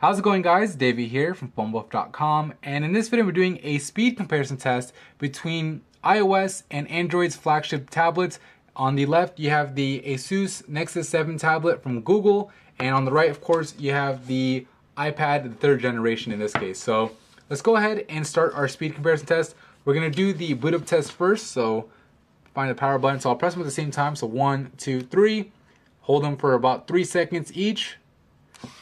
How's it going, guys? Davey here from PhoneBuff.com, and in this video we're doing a speed comparison test between iOS and Android's flagship tablets. On the left you have the Asus Nexus 7 tablet from Google, and on the right, of course, you have the iPad, the third generation in this case. So let's go ahead and start our speed comparison test. We're going to do the boot up test first, so find the power button. So I'll press them at the same time, so 1, 2, 3. Hold them for about 3 seconds each.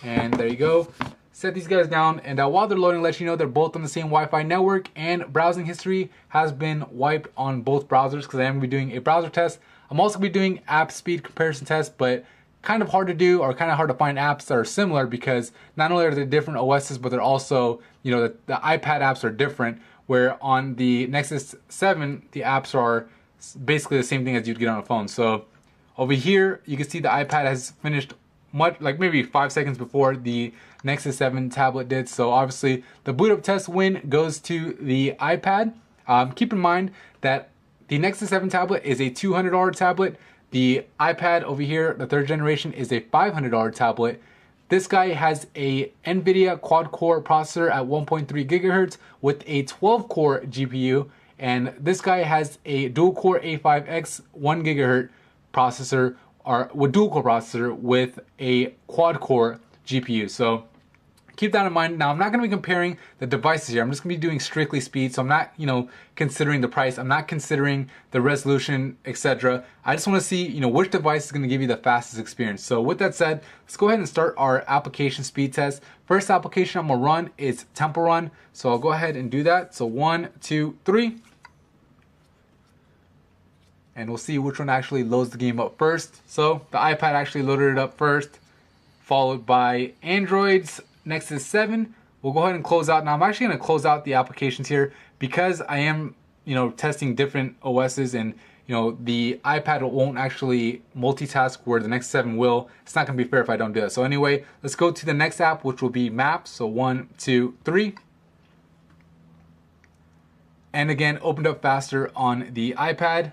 And there you go. Set these guys down, and while they're loading, let you know they're both on the same Wi-Fi network, and browsing history has been wiped on both browsers because I am going to be doing a browser test. I'm also going to be doing app speed comparison test, but kind of hard to do, or kind of hard to find apps that are similar, because not only are they different OSs, but they're also, you know, the iPad apps are different, where on the Nexus 7, the apps are basically the same thing as you'd get on a phone. So over here, you can see the iPad has finished much, like maybe 5 seconds before the Nexus 7 tablet did. So obviously the boot up test win goes to the iPad. Keep in mind that the Nexus 7 tablet is a $200 tablet. The iPad over here, the third generation, is a $500 tablet. This guy has a NVIDIA quad-core processor at 1.3 gigahertz with a 12-core GPU, and this guy has a dual-core A5X 1 gigahertz processor, or with dual-core processor with a quad-core GPU. So keep that in mind. Now, I'm not going to be comparing the devices here. I'm just going to be doing strictly speed. So I'm not, considering the price. I'm not considering the resolution, etc. I just want to see, which device is going to give you the fastest experience. So with that said, let's go ahead and start our application speed test. First application I'm going to run is Temple Run. So I'll go ahead and do that. So 1, 2, 3. And we'll see which one actually loads the game up first. So the iPad actually loaded it up first, followed by Android's Nexus 7. We'll go ahead and close out. Now I'm actually going to close out the applications here because I am, testing different OSs, and the iPad won't actually multitask where the Nexus 7 will. It's not going to be fair if I don't do that. So anyway, let's go to the next app, which will be Maps. So 1, 2, 3. And again, opened up faster on the iPad.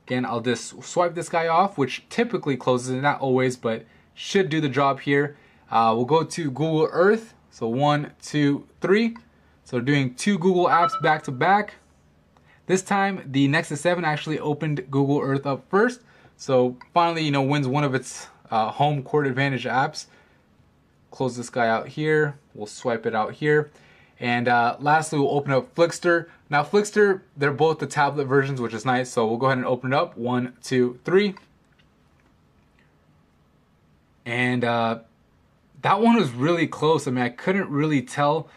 Again, I'll just swipe this guy off, which typically closes it, not always, but should do the job here. We'll go to Google Earth. So 1, 2, 3. So doing 2 Google apps back to back. This time, the Nexus 7 actually opened Google Earth up first. So finally, wins one of its home court advantage apps. Close this guy out here. We'll swipe it out here. And lastly, we'll open up Flickster. Now Flickster, they're both the tablet versions, which is nice. So we'll go ahead and open it up. 1, 2, 3. And that one was really close. I mean, I couldn't really tell.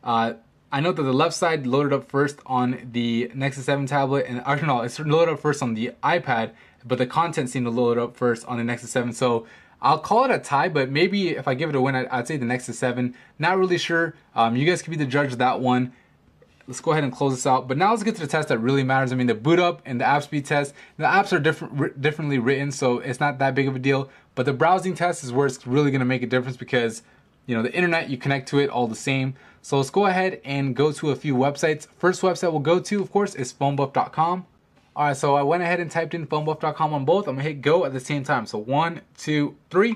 I know that the left side loaded up first on the Nexus 7 tablet, and actually no, it's loaded up first on the iPad, but the content seemed to load up first on the Nexus 7. So I'll call it a tie, but maybe if I give it a win, I'd say the Nexus 7. Not really sure. You guys can be the judge of that one. Let's go ahead and close this out. But now let's get to the test that really matters. I mean, the boot up and the app speed test. The apps are differently written, so it's not that big of a deal. But the browsing test is where it's really going to make a difference, because the internet, you connect to it all the same. So let's go ahead and go to a few websites. First website we'll go to, of course, is PhoneBuff.com. All right, so I went ahead and typed in PhoneBuff.com on both. I'm gonna hit go at the same time. So 1, 2, 3.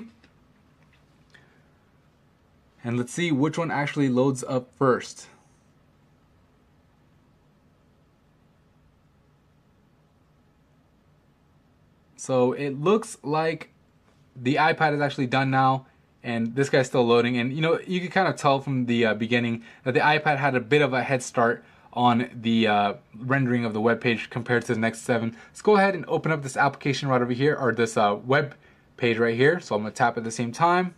And let's see which one actually loads up first. So it looks like the iPad is actually done now, and this guy's still loading. And you can kind of tell from the beginning that the iPad had a bit of a head start on the rendering of the web page compared to the Nexus 7. Let's go ahead and open up this application right over here, or this web page right here. So I'm going to tap at the same time.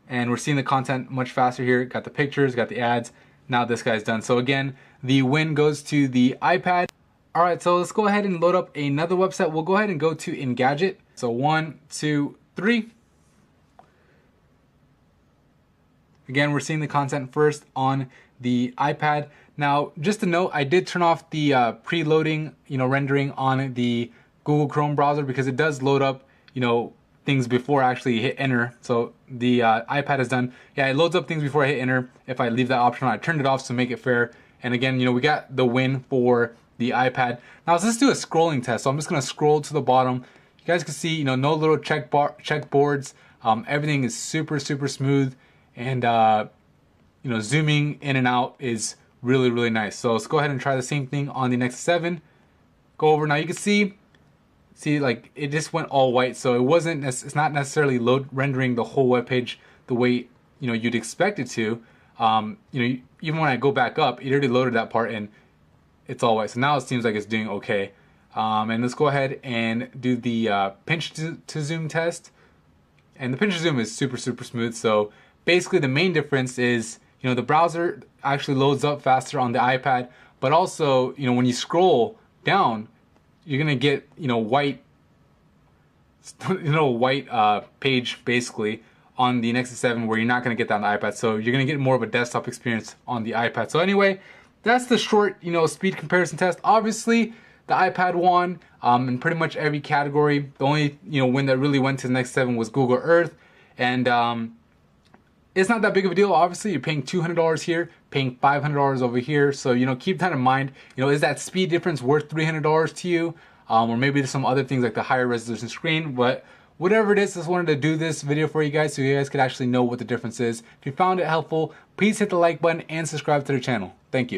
And we're seeing the content much faster here. Got the pictures, got the ads. Now this guy's done. So again, the win goes to the iPad. All right, so let's go ahead and load up another website. We'll go ahead and go to Engadget. So 1, 2, 3. Again, we're seeing the content first on the iPad. Now, just to note, I did turn off the preloading, rendering on the Google Chrome browser, because it does load up, things before I actually hit enter. So the iPad is done. Yeah, it loads up things before I hit enter. If I leave that option on, I turned it off to make it fair. And again, we got the win for the iPad. Now let's do a scrolling test. So I'm just gonna scroll to the bottom. You guys can see, no little check boards. Everything is super smooth, and you know, zooming in and out is really nice. So let's go ahead and try the same thing on the Nexus 7. Go over now. You can see like it just went all white, so it's not necessarily rendering the whole web page the way, you know, you'd expect it to. You know, even when I go back up, it already loaded that part and it's all white. So now it seems like it's doing okay. And let's go ahead and do the pinch to zoom test. And the pinch to zoom is super smooth. So basically the main difference is, you know, the browser actually loads up faster on the iPad, but also, you know, when you scroll down, you're gonna get, you know, white page basically on the Nexus 7, where you're not gonna get that on the iPad. So you're gonna get more of a desktop experience on the iPad. So anyway, that's the short, you know, speed comparison test. Obviously, the iPad won in pretty much every category. The only, you know, win that really went to the Nexus 7 was Google Earth, and it's not that big of a deal. Obviously, you're paying $200 here, paying $500 over here. So, you know, keep that in mind. You know, is that speed difference worth $300 to you? Or maybe there's some other things like the higher resolution screen. But whatever it is, just wanted to do this video for you guys so you guys could actually know what the difference is. If you found it helpful, please hit the like button and subscribe to the channel. Thank you.